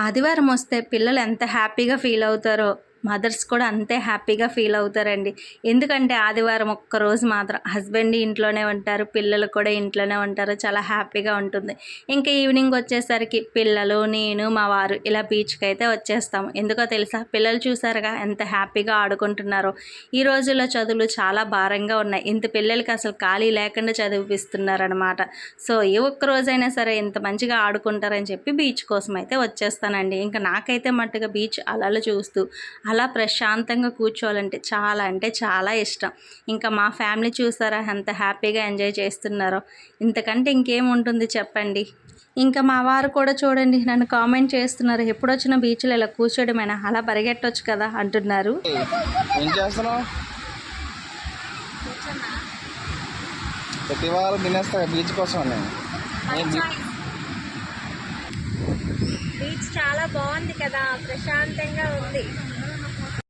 ఆదివారం వస్తే పిల్లలు ఎంత హ్యాపీగా ఫీల్ అవుతారో మదర్స్ కూడా అంతే హ్యాపీగా ఫీల్ అవుతారండి. ఎందుకంటే ఆదివారం ఒక్కరోజు మాత్రం హస్బెండ్ ఇంట్లోనే ఉంటారు, పిల్లలు కూడా ఇంట్లోనే ఉంటారు, చాలా హ్యాపీగా ఉంటుంది. ఇంకా ఈవినింగ్ వచ్చేసరికి పిల్లలు, నేను, మా వారు ఇలా బీచ్కి అయితే వచ్చేస్తాము. ఎందుకో తెలుసా, పిల్లలు చూసారుగా ఎంత హ్యాపీగా ఆడుకుంటున్నారో. ఈ రోజుల్లో చదువులు చాలా భారంగా ఉన్నాయి, ఇంత పిల్లలకి అసలు ఖాళీ లేకుండా చదివిపిస్తున్నారనమాట. సో ఏ ఒక్క రోజైనా సరే ఇంత మంచిగా ఆడుకుంటారని చెప్పి బీచ్ కోసం అయితే వచ్చేస్తానండి. ఇంకా నాకైతే మట్టుగా బీచ్ అలలు చూస్తూ అలా ప్రశాంతంగా కూర్చోవాలంటే చాలా అంటే చాలా ఇష్టం. ఇంకా మా ఫ్యామిలీ చూసారా ఎంత హ్యాపీగా ఎంజాయ్ చేస్తున్నారో. ఇంతకంటే ఇంకేముంటుంది చెప్పండి. ఇంకా మా వారు కూడా చూడండి నన్ను కామెంట్ చేస్తున్నారు, ఎప్పుడొచ్చినా బీచ్లో ఇలా కూర్చోడమేనా, అలా పరిగెట్టొచ్చు కదా అంటున్నారు. ఏం చేస్తున్నావు? ప్రతి వారం తినేస్తా బీచ్ కోసం. బీచ్ చాలా బాగుంది కదా, ప్రశాంతంగా ఉంది.